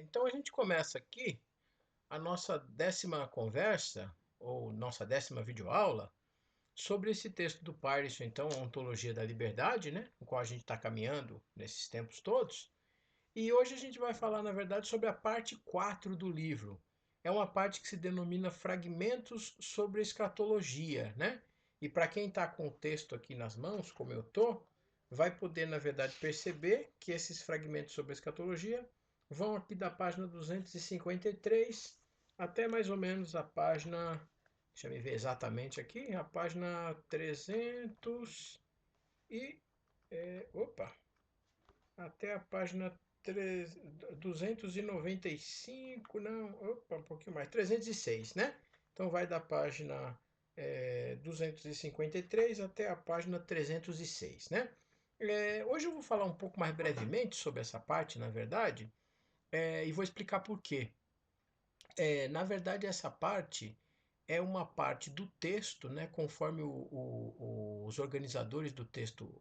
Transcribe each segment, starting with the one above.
Então a gente começa aqui a nossa 10ª conversa, ou nossa 10ª videoaula, sobre esse texto do Pareson, então, a Ontologia da Liberdade, né? O qual a gente está caminhando nesses tempos todos. E hoje a gente vai falar, na verdade, sobre a parte 4 do livro. É uma parte que se denomina Fragmentos sobre a Escatologia, né? E para quem está com o texto aqui nas mãos, como eu estou, vai poder, na verdade, perceber que esses fragmentos sobre a escatologia vão aqui da página 253 até mais ou menos a página, deixa eu ver exatamente aqui, a página 300 e, opa, até a página 295, não, opa, um pouquinho mais, 306, né? Então vai da página 253 até a página 306, né? Hoje eu vou falar um pouco mais brevemente sobre essa parte, na verdade, e vou explicar por quê. Na verdade, essa parte é uma parte do texto, né, conforme os organizadores do texto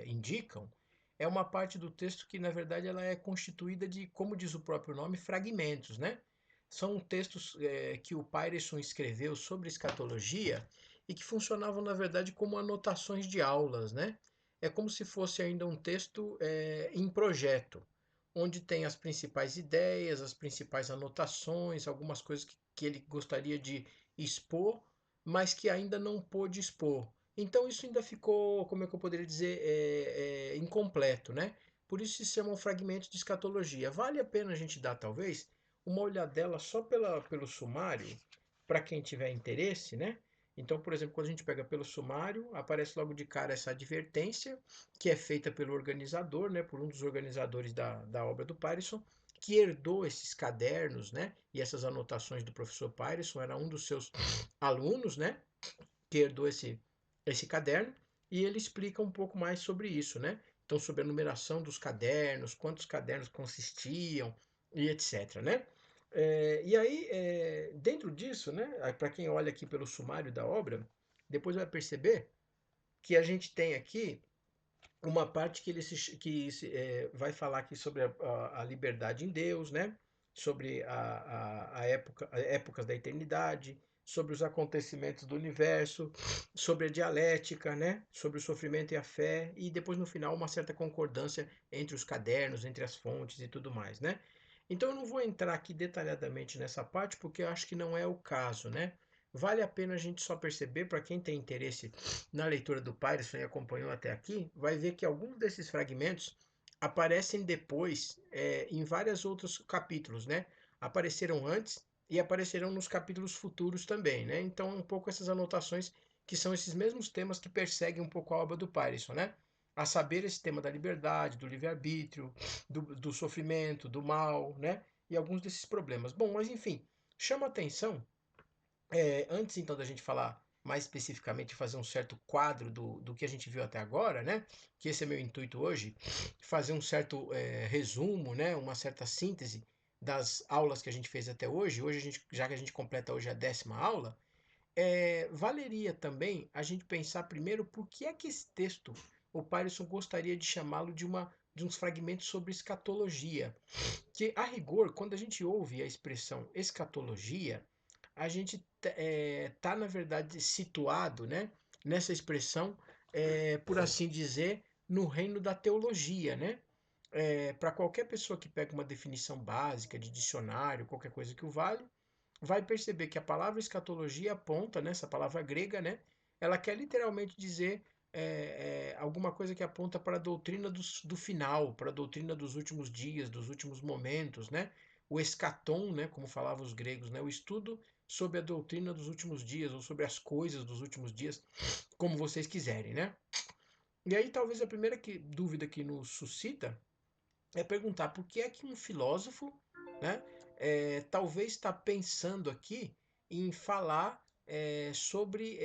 indicam, é uma parte do texto que, na verdade, ela é constituída de, como diz o próprio nome, fragmentos, né? São textos que o Pairson escreveu sobre escatologia e que funcionavam, na verdade, como anotações de aulas, né? É como se fosse ainda um texto em projeto, onde tem as principais ideias, as principais anotações, algumas coisas que ele gostaria de expor, mas que ainda não pôde expor. Então isso ainda ficou, como é que eu poderia dizer, incompleto, né? Por isso se chama um fragmento de escatologia. Vale a pena a gente dar, talvez, uma olhadela só pelo sumário, para quem tiver interesse, né? Então, por exemplo, quando a gente pega pelo sumário, aparece logo de cara essa advertência, que é feita pelo organizador, né, por um dos organizadores da obra do Pareson, que herdou esses cadernos, né, e essas anotações do professor Pareson, era um dos seus alunos, né, que herdou esse caderno, e ele explica um pouco mais sobre isso, né? Então, sobre a numeração dos cadernos, quantos cadernos consistiam e etc, né? E aí, dentro disso, né, para quem olha aqui pelo sumário da obra, depois vai perceber que a gente tem aqui uma parte que vai falar aqui sobre a liberdade em Deus, né? Sobre épocas da eternidade, sobre os acontecimentos do universo, sobre a dialética, né? Sobre o sofrimento e a fé, e depois no final uma certa concordância entre os cadernos, entre as fontes e tudo mais, né? Então eu não vou entrar aqui detalhadamente nessa parte porque eu acho que não é o caso, né? Vale a pena a gente só perceber, para quem tem interesse na leitura do Pareson e acompanhou até aqui, vai ver que alguns desses fragmentos aparecem depois em vários outros capítulos, né? Apareceram antes e aparecerão nos capítulos futuros também, né? Então, um pouco essas anotações que são esses mesmos temas que perseguem um pouco a obra do Pareson, né? A saber, esse tema da liberdade, do livre-arbítrio, do sofrimento, do mal, né? E alguns desses problemas. Bom, mas enfim, chama atenção antes então da gente falar mais especificamente, fazer um certo quadro do que a gente viu até agora, né? Que esse é meu intuito hoje, fazer um certo resumo, né? Uma certa síntese das aulas que a gente fez até hoje. Hoje, já que a gente completa hoje a 10ª aula, valeria também a gente pensar primeiro por que é que esse texto, o Pareson gostaria de chamá-lo de uns fragmentos sobre escatologia. Que, a rigor, quando a gente ouve a expressão escatologia, a gente tá, na verdade, situado, né, nessa expressão, por assim dizer, no reino da teologia, né? Para qualquer pessoa que pega uma definição básica de dicionário, qualquer coisa que o vale, vai perceber que a palavra escatologia aponta, né, essa palavra grega, né, ela quer literalmente dizer alguma coisa que aponta para a doutrina do final, para a doutrina dos últimos dias, dos últimos momentos, né? O escatom, né, como falavam os gregos, né, o estudo sobre a doutrina dos últimos dias, ou sobre as coisas dos últimos dias, como vocês quiserem, né? E aí talvez a primeira dúvida que nos suscita é perguntar por que é que um filósofo, né, talvez está pensando aqui em falar sobre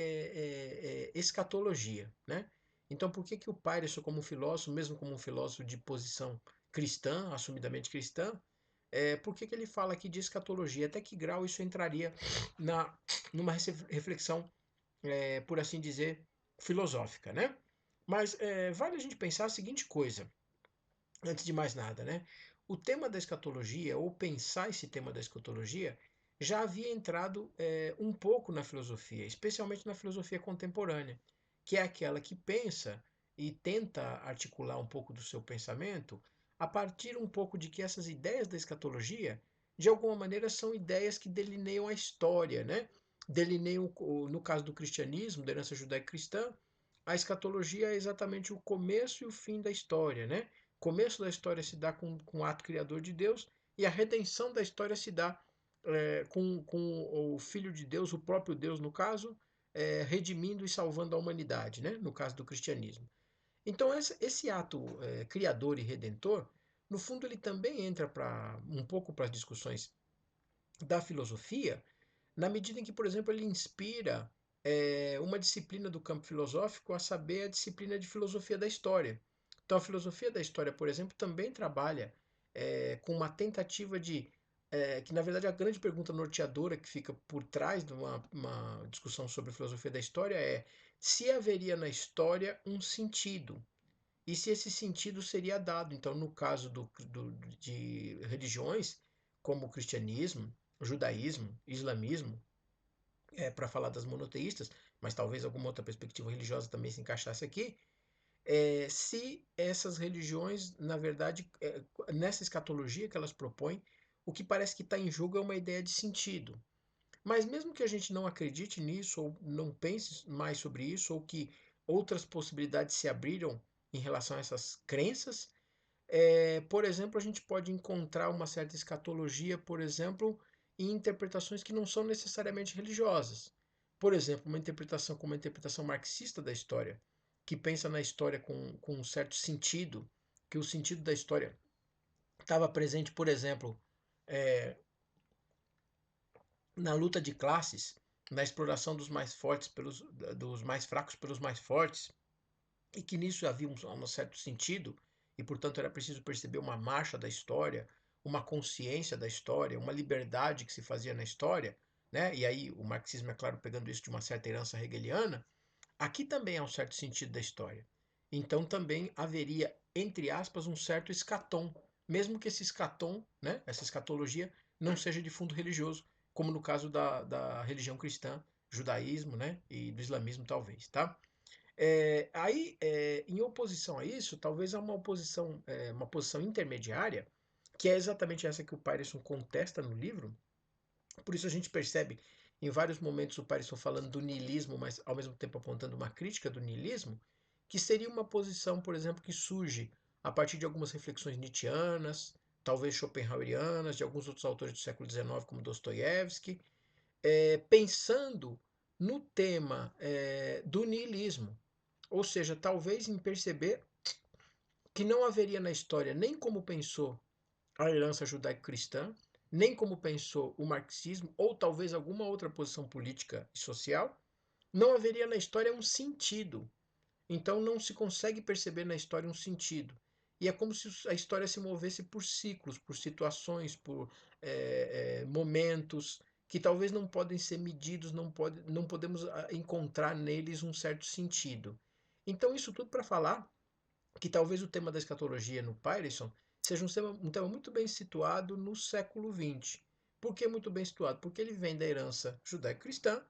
escatologia, né? Então, por que que o Pareson, como filósofo, mesmo como um filósofo de posição cristã, assumidamente cristã, por que que ele fala aqui de escatologia? Até que grau isso entraria na, numa reflexão, por assim dizer, filosófica, né? Mas vale a gente pensar a seguinte coisa, antes de mais nada, né? o tema da escatologia, ou pensar esse tema da escatologia, já havia entrado um pouco na filosofia, especialmente na filosofia contemporânea, que é aquela que pensa e tenta articular um pouco do seu pensamento a partir um pouco de que essas ideias da escatologia, de alguma maneira, são ideias que delineiam a história, né? Delineiam, no caso do cristianismo, da herança judaico-cristã, a escatologia é exatamente o começo e o fim da história, né? O começo da história se dá com o ato criador de Deus e a redenção da história se dá com o Filho de Deus, o próprio Deus, no caso, redimindo e salvando a humanidade, né? No caso do cristianismo. Então, esse ato criador e redentor, no fundo, ele também entra um pouco para as discussões da filosofia, na medida em que, por exemplo, ele inspira uma disciplina do campo filosófico, a saber, a disciplina de filosofia da história. Então, a filosofia da história, por exemplo, também trabalha com uma tentativa de. Que na verdade a grande pergunta norteadora que fica por trás de uma discussão sobre filosofia da história é se haveria na história um sentido e se esse sentido seria dado. Então, no caso de religiões como o cristianismo, o judaísmo, islamismo, para falar das monoteístas, mas talvez alguma outra perspectiva religiosa também se encaixasse aqui, se essas religiões, na verdade, nessa escatologia que elas propõem, o que parece que está em jogo é uma ideia de sentido. Mas mesmo que a gente não acredite nisso, ou não pense mais sobre isso, ou que outras possibilidades se abriram em relação a essas crenças, por exemplo, a gente pode encontrar uma certa escatologia, por exemplo, em interpretações que não são necessariamente religiosas. Por exemplo, uma interpretação como a interpretação marxista da história, que pensa na história com um certo sentido, que o sentido da história estava presente, por exemplo, é, na luta de classes, na exploração dos mais fortes dos mais fracos pelos mais fortes, e que nisso havia um certo sentido, e portanto era preciso perceber uma marcha da história, uma consciência da história, uma liberdade que se fazia na história, né? E aí o marxismo, é claro, pegando isso de uma certa herança hegeliana, aqui também há um certo sentido da história. Então também haveria, entre aspas, um certo escatom, mesmo que esse escatom, né, essa escatologia, não seja de fundo religioso, como no caso da religião cristã, judaísmo, né, e do islamismo talvez, tá? Em oposição a isso, talvez há uma posição intermediária, que é exatamente essa que o Patterson contesta no livro. Por isso a gente percebe em vários momentos o Patterson falando do niilismo, mas ao mesmo tempo apontando uma crítica do niilismo, que seria uma posição, por exemplo, que surge a partir de algumas reflexões nietzschianas, talvez schopenhauerianas, de alguns outros autores do século XIX, como Dostoiévski, pensando no tema do niilismo. Ou seja, talvez em perceber que não haveria na história nem como pensou a herança judaico-cristã, nem como pensou o marxismo, ou talvez alguma outra posição política e social, não haveria na história um sentido. Então não se consegue perceber na história um sentido. E é como se a história se movesse por ciclos, por situações, por momentos que talvez não podem ser medidos, não podemos encontrar neles um certo sentido. Então, isso tudo para falar que talvez o tema da escatologia no Patterson seja um tema muito bem situado no século XX. Por que muito bem situado? Porque ele vem da herança judaico-cristã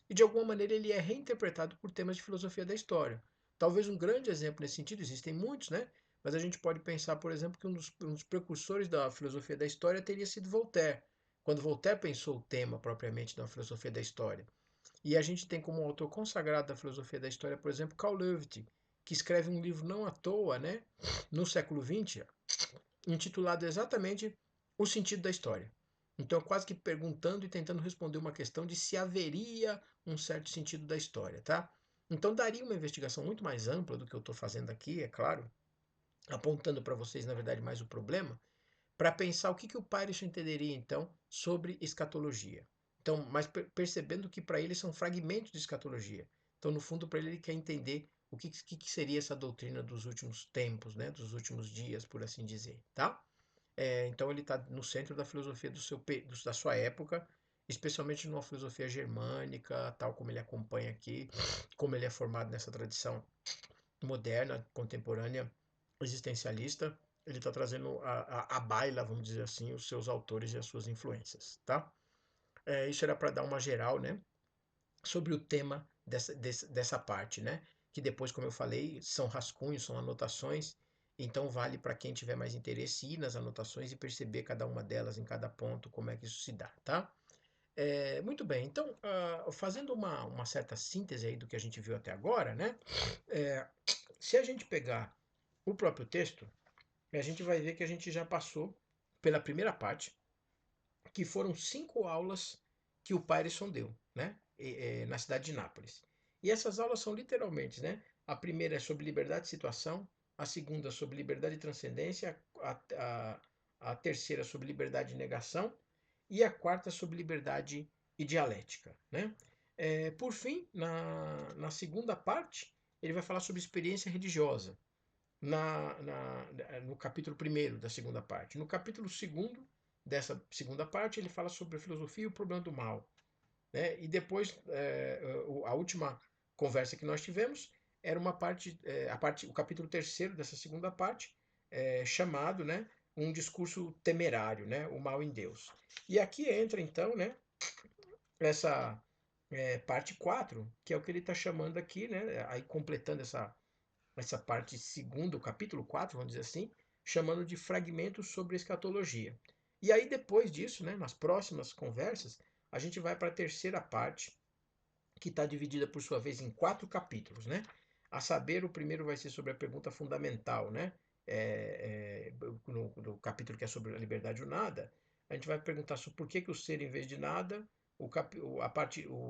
e, de alguma maneira, ele é reinterpretado por temas de filosofia da história. Talvez um grande exemplo nesse sentido, existem muitos, né? Mas a gente pode pensar, por exemplo, que um dos precursores da filosofia da história teria sido Voltaire, quando Voltaire pensou o tema propriamente da filosofia da história. E a gente tem como autor consagrado da filosofia da história, por exemplo, Carl Löwith, que escreve um livro não à toa, né, no século XX, intitulado exatamente O Sentido da História. Então, quase que perguntando e tentando responder uma questão de se haveria um certo sentido da história, tá? Então, daria uma investigação muito mais ampla do que eu estou fazendo aqui, é claro, apontando para vocês, na verdade, mais o problema, para pensar o que o Patterson entenderia, então, sobre escatologia. Então, mas percebendo que para ele são fragmentos de escatologia. Então, no fundo, para ele quer entender o que seria essa doutrina dos últimos tempos, né, dos últimos dias, por assim dizer, tá? Então, ele está no centro da filosofia da sua época, especialmente numa filosofia germânica, tal como ele acompanha aqui, como ele é formado nessa tradição moderna, contemporânea, existencialista, ele está trazendo à baila, vamos dizer assim, os seus autores e as suas influências, tá? Isso era para dar uma geral, né, sobre o tema dessa parte, né? Que depois, como eu falei, são rascunhos, são anotações, então vale para quem tiver mais interesse ir nas anotações e perceber cada uma delas em cada ponto, como é que isso se dá, tá? Muito bem, então, fazendo uma certa síntese aí do que a gente viu até agora, né? É, se a gente pegar o próprio texto, a gente vai ver que a gente já passou pela primeira parte, que foram 5 aulas que o Pairison deu, né? Na cidade de Nápoles. E essas aulas são literalmente, né? A primeira é sobre liberdade de situação, a segunda sobre liberdade de transcendência, a terceira sobre liberdade de negação e a quarta sobre liberdade e dialética, né? Por fim, na segunda parte, ele vai falar sobre experiência religiosa, no capítulo 1º da segunda parte. No capítulo 2º dessa segunda parte, ele fala sobre a filosofia e o problema do mal. Né? E depois, a última conversa que nós tivemos era uma parte, o capítulo 3º dessa segunda parte, chamado, né, um discurso temerário, né, o mal em Deus. E aqui entra então, né, essa parte 4, que é o que ele está chamando aqui, né, aí completando essa parte segunda, o capítulo 4, vamos dizer assim, chamando de fragmentos sobre a escatologia. E aí depois disso, né, nas próximas conversas, a gente vai para a terceira parte, que está dividida por sua vez em 4 capítulos, né? A saber, o primeiro vai ser sobre a pergunta fundamental, né? No capítulo que é sobre a liberdade ou nada, a gente vai perguntar sobre por que o ser em vez de nada. O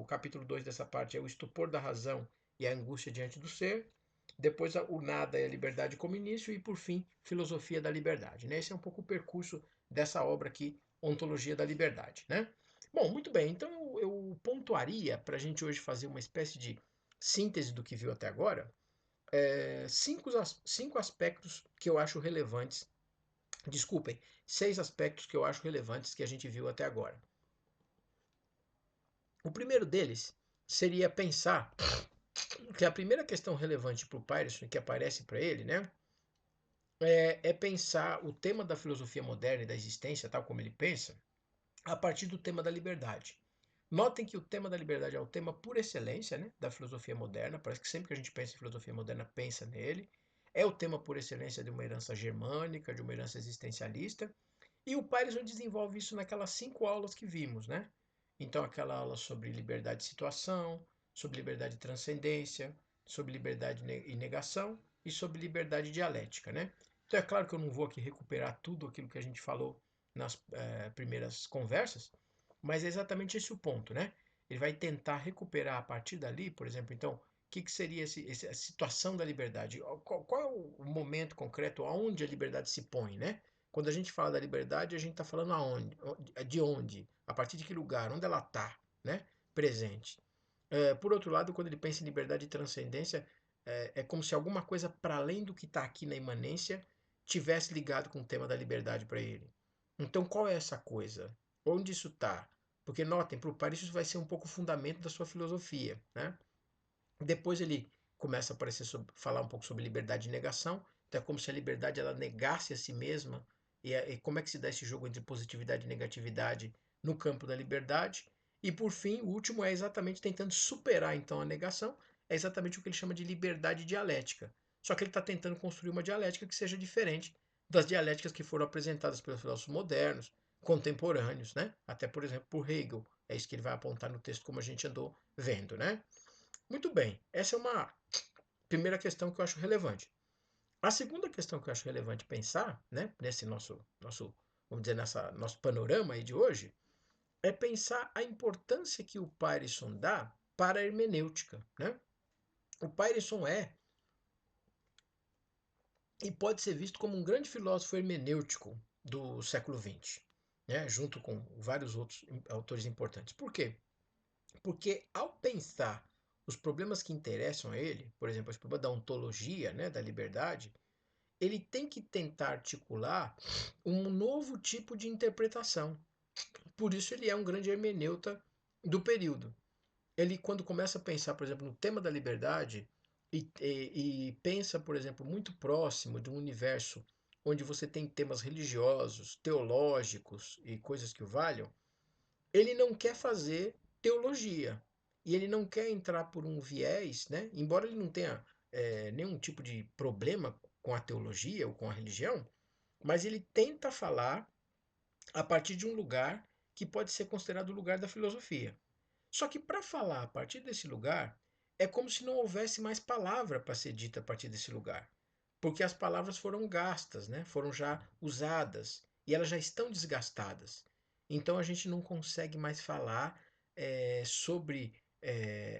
capítulo 2 dessa parte é o estupor da razão e a angústia diante do ser. Depois o nada é a liberdade como início e por fim filosofia da liberdade, né? Esse é um pouco o percurso dessa obra aqui, Ontologia da Liberdade, né? Bom, muito bem, então eu pontuaria para a gente hoje fazer uma espécie de síntese do que viu até agora, cinco aspectos que eu acho relevantes, desculpem, 6 aspectos que eu acho relevantes que a gente viu até agora. O primeiro deles seria pensar que a primeira questão relevante para o Peirson, que aparece para ele, né, é pensar o tema da filosofia moderna e da existência, tal como ele pensa, a partir do tema da liberdade. Notem que o tema da liberdade é o tema por excelência, né, da filosofia moderna. Parece que sempre que a gente pensa em filosofia moderna, pensa nele. É o tema por excelência de uma herança germânica, de uma herança existencialista. E o Pareson desenvolve isso naquelas 5 aulas que vimos, né? Então, aquela aula sobre liberdade de situação, sobre liberdade de transcendência, sobre liberdade e negação e sobre liberdade dialética, né? Então, é claro que eu não vou aqui recuperar tudo aquilo que a gente falou nas primeiras conversas, mas é exatamente esse o ponto, né? Ele vai tentar recuperar a partir dali, por exemplo, então, o que seria a situação da liberdade? Qual é o momento concreto, aonde a liberdade se põe, né? Quando a gente fala da liberdade, a gente está falando aonde, de onde, a partir de que lugar, onde ela está, né? Presente. Por outro lado, quando ele pensa em liberdade e transcendência, é como se alguma coisa para além do que está aqui na imanência tivesse ligado com o tema da liberdade para ele. Então, qual é essa coisa? Onde isso está? Porque notem, para o Paris isso vai ser um pouco o fundamento da sua filosofia, né? Depois ele começa a falar um pouco sobre liberdade de negação. Então é como se a liberdade ela negasse a si mesma. E como é que se dá esse jogo entre positividade e negatividade no campo da liberdade. E por fim, o último é exatamente tentando superar então a negação. É exatamente o que ele chama de liberdade dialética. Só que ele está tentando construir uma dialética que seja diferente das dialéticas que foram apresentadas pelos filósofos modernos, contemporâneos, né? Até, por exemplo, por Hegel. É isso que ele vai apontar no texto, como a gente andou vendo, né? Muito bem, essa é uma primeira questão que eu acho relevante. A segunda questão que eu acho relevante pensar, né, nesse nosso, vamos dizer, nessa nosso panorama aí de hoje, é pensar a importância que o Pairison dá para a hermenêutica, né? O Pairison e pode ser visto como um grande filósofo hermenêutico do século XX, né, junto com vários outros autores importantes. Por quê? Porque ao pensar os problemas que interessam a ele, por exemplo, esse problema da ontologia, né, da liberdade, ele tem que tentar articular um novo tipo de interpretação. Por isso ele é um grande hermeneuta do período. Ele, quando começa a pensar, por exemplo, no tema da liberdade e pensa, por exemplo, muito próximo de um universo onde você tem temas religiosos, teológicos e coisas que o valham, ele não quer fazer teologia. E ele não quer entrar por um viés, né? Embora ele não tenha nenhum tipo de problema com a teologia ou com a religião, mas ele tenta falar a partir de um lugar que pode ser considerado o lugar da filosofia. Só que para falar a partir desse lugar, é como se não houvesse mais palavra para ser dita a partir desse lugar. Porque as palavras foram gastas, né? Foram já usadas e elas já estão desgastadas. Então a gente não consegue mais falar sobre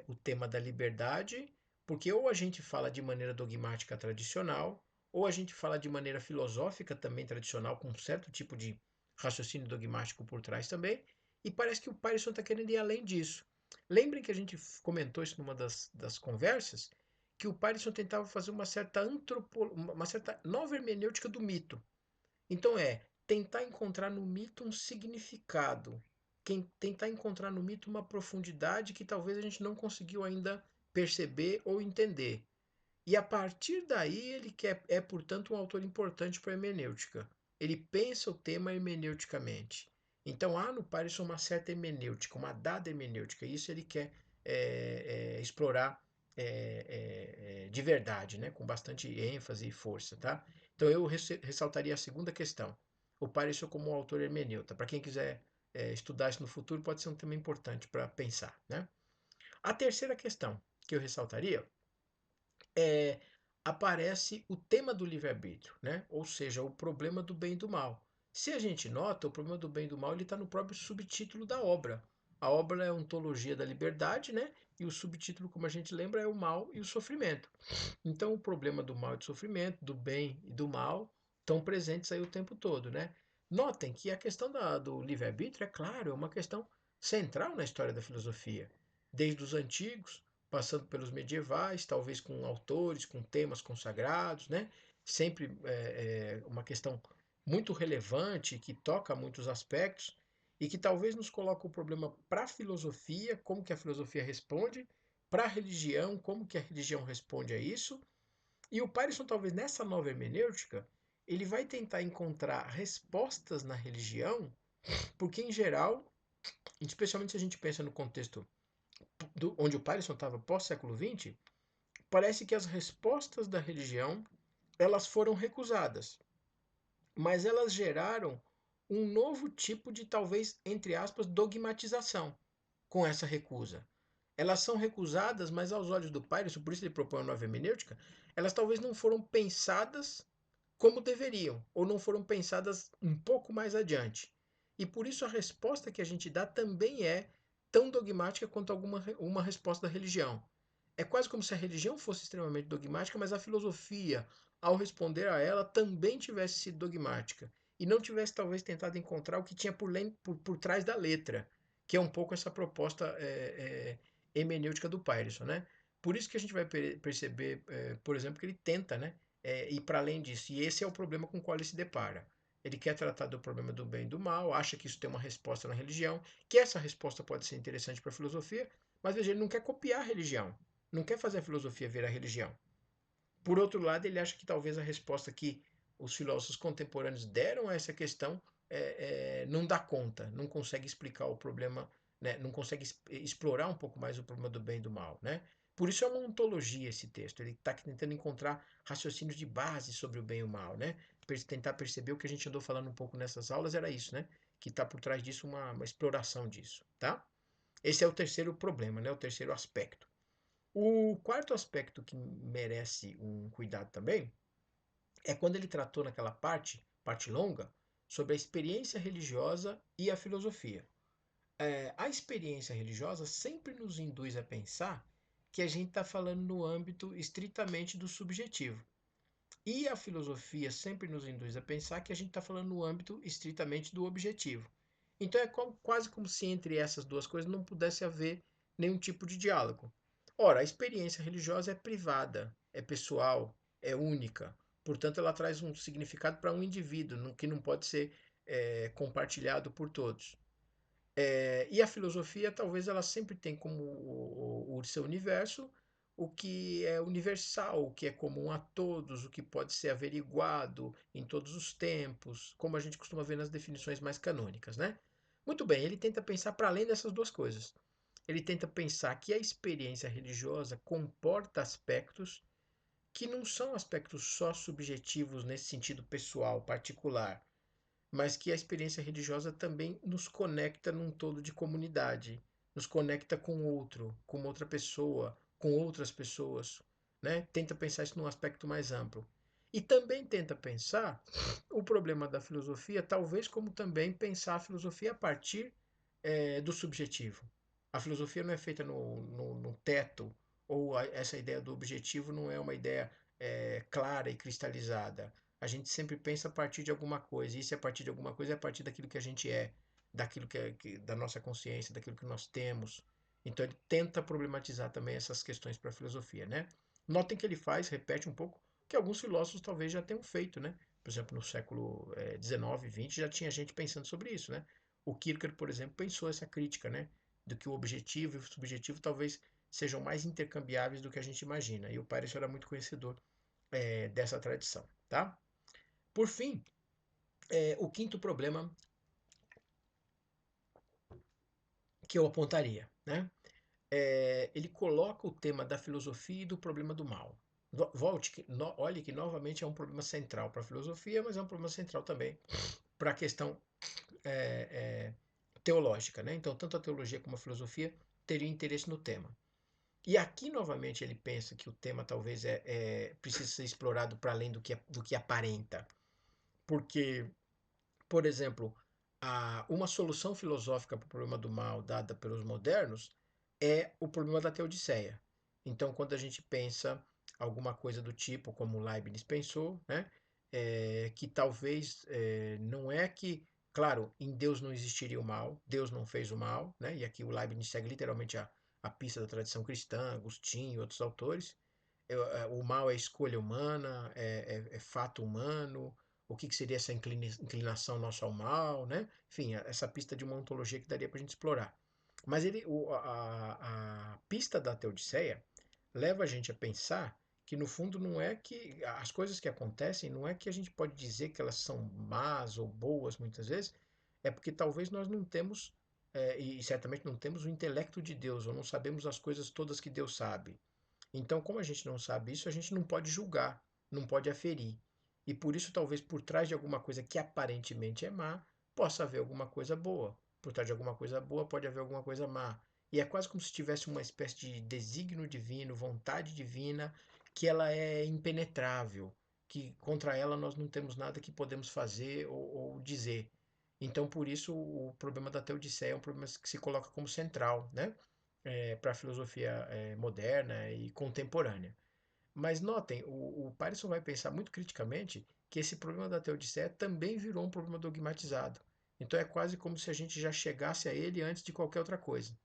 o tema da liberdade, porque ou a gente fala de maneira dogmática tradicional, ou a gente fala de maneira filosófica também tradicional, com um certo tipo de raciocínio dogmático por trás também, e parece que o Patterson está querendo ir além disso. Lembrem que a gente comentou isso numa das conversas, que o Patterson tentava fazer uma certa nova hermenêutica do mito. Então tentar encontrar no mito um significado, tentar encontrar no mito uma profundidade que talvez a gente não conseguiu ainda perceber ou entender. E a partir daí é, portanto, um autor importante para a hermenêutica. Ele pensa o tema hermeneuticamente. Então há no Patterson uma certa hermenêutica, uma dada hermenêutica. Isso ele quer explorar de verdade, né? Com bastante ênfase e força. Tá? Então eu ressaltaria a segunda questão. O Patterson como um autor hermeneuta. Para quem quiser estudar isso no futuro, pode ser um tema importante para pensar. Né? A terceira questão que eu ressaltaria é, aparece o tema do livre-arbítrio, né? Ou seja, o problema do bem e do mal. Se a gente nota, o problema do bem e do mal está no próprio subtítulo da obra. A obra é a ontologia da liberdade, né? E o subtítulo, como a gente lembra, é o mal e o sofrimento. Então, o problema do mal e do sofrimento, do bem e do mal, estão presentes aí o tempo todo, né? Notem que a questão do livre-arbítrio, é claro, é uma questão central na história da filosofia. Desde os antigos, passando pelos medievais, talvez com autores, com temas consagrados, né? Sempre uma questão muito relevante, que toca muitos aspectos e que talvez nos coloque o problema para a filosofia, como que a filosofia responde, para a religião, como que a religião responde a isso. E o Patterson, talvez nessa nova hermenêutica, ele vai tentar encontrar respostas na religião, porque em geral, especialmente se a gente pensa no contexto onde o Patterson estava pós-século XX, parece que as respostas da religião elas foram recusadas, mas elas geraram um novo tipo de, talvez, entre aspas, dogmatização com essa recusa. Elas são recusadas, mas aos olhos do Patterson, por isso ele propõe uma nova hermenêutica, elas talvez não foram pensadas como deveriam, ou não foram pensadas um pouco mais adiante. E por isso a resposta que a gente dá também é tão dogmática quanto uma resposta da religião. É quase como se a religião fosse extremamente dogmática, mas a filosofia, ao responder a ela, também tivesse sido dogmática. E não tivesse, talvez, tentado encontrar o que tinha por trás da letra, que é um pouco essa proposta hermenêutica do Patterson, né? Por isso que a gente vai perceber, por exemplo, que ele tenta, né, ir para além disso. E esse é o problema com o qual ele se depara. Ele quer tratar do problema do bem e do mal, acha que isso tem uma resposta na religião, que essa resposta pode ser interessante para a filosofia, mas veja, ele não quer copiar a religião, não quer fazer a filosofia virar religião. Por outro lado, ele acha que talvez a resposta que os filósofos contemporâneos deram a essa questão não dá conta, não consegue explicar o problema, né, não consegue explorar um pouco mais o problema do bem e do mal. Né? Por isso é uma ontologia esse texto. Ele está tentando encontrar raciocínios de base sobre o bem e o mal. Né? Tentar perceber o que a gente andou falando um pouco nessas aulas era isso, né? Que está por trás disso uma exploração disso. Tá? Esse é o terceiro problema, né? O terceiro aspecto. O quarto aspecto que merece um cuidado também é quando ele tratou naquela parte longa, sobre a experiência religiosa e a filosofia. A experiência religiosa sempre nos induz a pensar que a gente está falando no âmbito estritamente do subjetivo. E a filosofia sempre nos induz a pensar que a gente está falando no âmbito estritamente do objetivo. Então é quase como se entre essas duas coisas não pudesse haver nenhum tipo de diálogo. Ora, a experiência religiosa é privada, é pessoal, é única. Portanto, ela traz um significado para um indivíduo, que não pode ser compartilhado por todos. E a filosofia, talvez ela sempre tem como o seu universo o que é universal, o que é comum a todos, o que pode ser averiguado em todos os tempos, como a gente costuma ver nas definições mais canônicas, né? Muito bem, ele tenta pensar para além dessas duas coisas. Ele tenta pensar que a experiência religiosa comporta aspectos que não são aspectos só subjetivos nesse sentido pessoal, particular, mas que a experiência religiosa também nos conecta num todo de comunidade, nos conecta com outro, com outra pessoa, com outras pessoas, né? Tenta pensar isso num aspecto mais amplo. E também tenta pensar o problema da filosofia, talvez como também pensar a filosofia a partir do subjetivo. A filosofia não é feita no teto, ou essa ideia do objetivo não é uma ideia clara e cristalizada. A gente sempre pensa a partir de alguma coisa, e se a partir de alguma coisa é a partir daquilo que a gente é, daquilo da nossa consciência, daquilo que nós temos. Então ele tenta problematizar também essas questões para a filosofia, né? Notem que ele repete um pouco, que alguns filósofos talvez já tenham feito, né? Por exemplo, no século XIX, XX já tinha gente pensando sobre isso, né? O Kierkegaard, por exemplo, pensou essa crítica, né? Do que o objetivo e o subjetivo talvez sejam mais intercambiáveis do que a gente imagina. E o Paredes era muito conhecedor dessa tradição, tá? Por fim, o quinto problema que eu apontaria, né? Ele coloca o tema da filosofia e do problema do mal. Olhe que novamente é um problema central para a filosofia, mas é um problema central também para a questão é, é, teológica, né? Então, tanto a teologia como a filosofia teriam interesse no tema. E aqui, novamente, ele pensa que o tema talvez precisa ser explorado para além do que aparenta. Porque, por exemplo, uma solução filosófica para o problema do mal dada pelos modernos é o problema da teodiceia. Então, quando a gente pensa alguma coisa do tipo, como Leibniz pensou, né, que talvez não é que, claro, em Deus não existiria o mal, Deus não fez o mal, né, e aqui o Leibniz segue literalmente a pista da tradição cristã, Agostinho e outros autores. O mal é escolha humana, é fato humano, o que seria essa inclinação nossa ao mal, né? Enfim, essa pista de uma ontologia que daria para a gente explorar. Mas a pista da Teodiceia leva a gente a pensar que no fundo não é que as coisas que acontecem, não é que a gente pode dizer que elas são más ou boas muitas vezes, é porque talvez nós não temos, e certamente não temos o intelecto de Deus, ou não sabemos as coisas todas que Deus sabe. Então, como a gente não sabe isso, a gente não pode julgar, não pode aferir. E por isso, talvez por trás de alguma coisa que aparentemente é má, possa haver alguma coisa boa. Por trás de alguma coisa boa, pode haver alguma coisa má. E é quase como se tivesse uma espécie de desígnio divino, vontade divina, que ela é impenetrável, que contra ela nós não temos nada que podemos fazer ou dizer. Então, por isso, o problema da Teodiceia é um problema que se coloca como central, né? Para a filosofia moderna e contemporânea. Mas notem, o Parison vai pensar muito criticamente que esse problema da teodiceia também virou um problema dogmatizado. Então é quase como se a gente já chegasse a ele antes de qualquer outra coisa.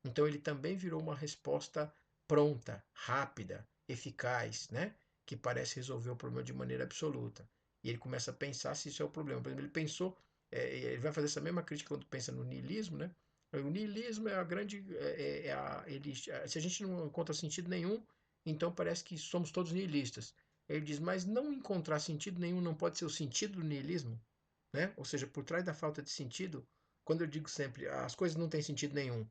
Então ele também virou uma resposta pronta, rápida, eficaz, né? Que parece resolver o problema de maneira absoluta. E ele começa a pensar se isso é o problema. Por exemplo, ele pensou, ele vai fazer essa mesma crítica quando pensa no niilismo, né? O niilismo é a grande, se a gente não encontra sentido nenhum, então parece que somos todos niilistas. Ele diz, mas não encontrar sentido nenhum não pode ser o sentido do niilismo, né? Ou seja, por trás da falta de sentido, quando eu digo sempre, as coisas não têm sentido nenhum,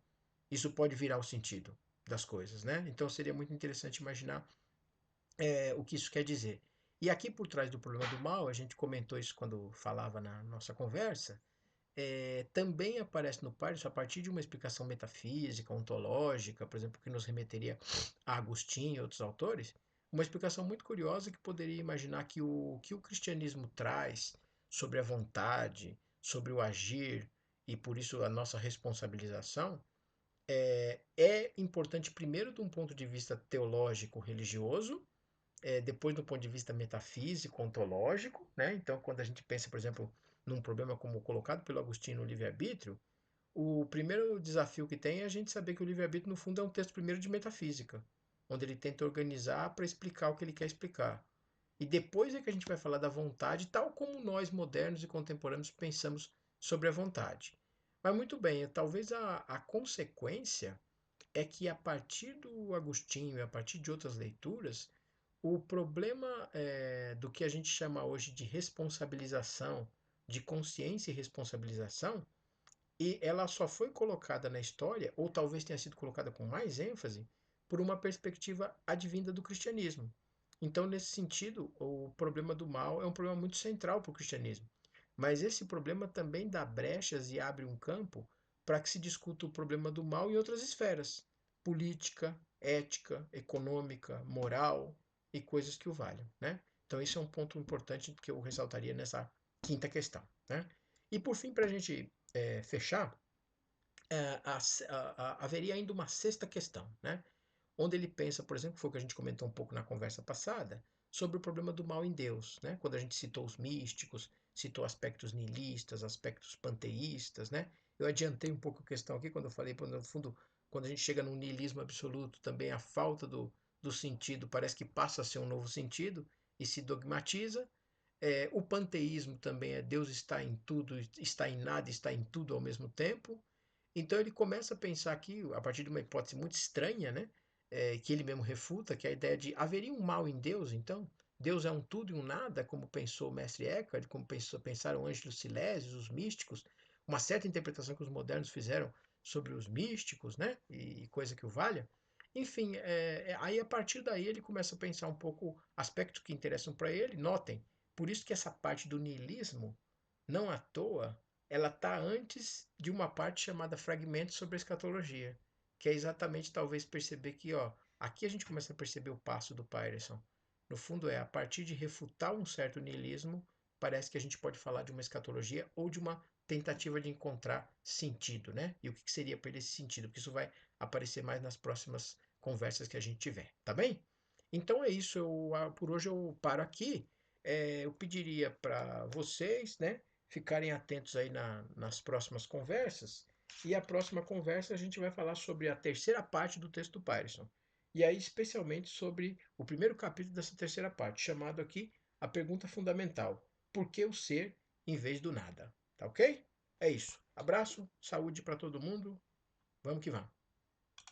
isso pode virar o sentido das coisas, né? Então seria muito interessante imaginar o que isso quer dizer. E aqui por trás do problema do mal, a gente comentou isso quando falava na nossa conversa, também aparece no Pardes, a partir de uma explicação metafísica, ontológica, por exemplo, que nos remeteria a Agostinho e outros autores, uma explicação muito curiosa que poderia imaginar que o cristianismo traz sobre a vontade, sobre o agir, e por isso a nossa responsabilização, importante primeiro de um ponto de vista teológico religioso, depois do ponto de vista metafísico, ontológico, né? Então, quando a gente pensa, por exemplo, num problema como colocado pelo Agostinho no livre-arbítrio, o primeiro desafio que tem é a gente saber que o livre-arbítrio, no fundo, é um texto primeiro de metafísica, onde ele tenta organizar para explicar o que ele quer explicar. E depois é que a gente vai falar da vontade, tal como nós, modernos e contemporâneos, pensamos sobre a vontade. Mas muito bem, talvez a consequência é que a partir do Agostinho e a partir de outras leituras, o problema do que a gente chama hoje de responsabilização, de consciência e responsabilização, e ela só foi colocada na história, ou talvez tenha sido colocada com mais ênfase, por uma perspectiva advinda do cristianismo. Então, nesse sentido, o problema do mal é um problema muito central para o cristianismo. Mas esse problema também dá brechas e abre um campo para que se discuta o problema do mal em outras esferas: política, ética, econômica, moral e coisas que o valham, né? Então, isso é um ponto importante que eu ressaltaria nessa quinta questão, né? E por fim, para a gente fechar, haveria ainda uma sexta questão, né? Onde ele pensa, por exemplo, que foi o que a gente comentou um pouco na conversa passada, sobre o problema do mal em Deus, né? Quando a gente citou os místicos, citou aspectos nihilistas, aspectos panteístas, né? Eu adiantei um pouco a questão aqui quando eu falei, no fundo, quando a gente chega num nihilismo absoluto, também a falta do sentido parece que passa a ser um novo sentido e se dogmatiza. O panteísmo também é Deus está em tudo, está em nada, está em tudo ao mesmo tempo. Então ele começa a pensar aqui, a partir de uma hipótese muito estranha, né? Que ele mesmo refuta, que é a ideia de haveria um mal em Deus, então? Deus é um tudo e um nada, como pensou o mestre Eckhart, como pensaram Ângelo Silesius, os místicos, uma certa interpretação que os modernos fizeram sobre os místicos, né? E coisa que o valha. Enfim, aí a partir daí ele começa a pensar um pouco aspectos que interessam para ele. Notem, por isso que essa parte do niilismo, não à toa, ela está antes de uma parte chamada Fragmentos sobre a Escatologia, que é exatamente talvez perceber que, ó, aqui a gente começa a perceber o passo do Patterson. No fundo a partir de refutar um certo niilismo, parece que a gente pode falar de uma escatologia ou de uma tentativa de encontrar sentido, né? E o que seria para ele esse sentido? Porque isso vai aparecer mais nas próximas conversas que a gente tiver, tá bem? Então é isso, por hoje eu paro aqui. Eu pediria para vocês, né, ficarem atentos aí nas próximas conversas. E a próxima conversa a gente vai falar sobre a terceira parte do texto do Patterson. E aí, especialmente sobre o primeiro capítulo dessa terceira parte, chamado aqui a pergunta fundamental: por que o ser em vez do nada? Tá ok? É isso. Abraço, saúde para todo mundo. Vamos que vamos.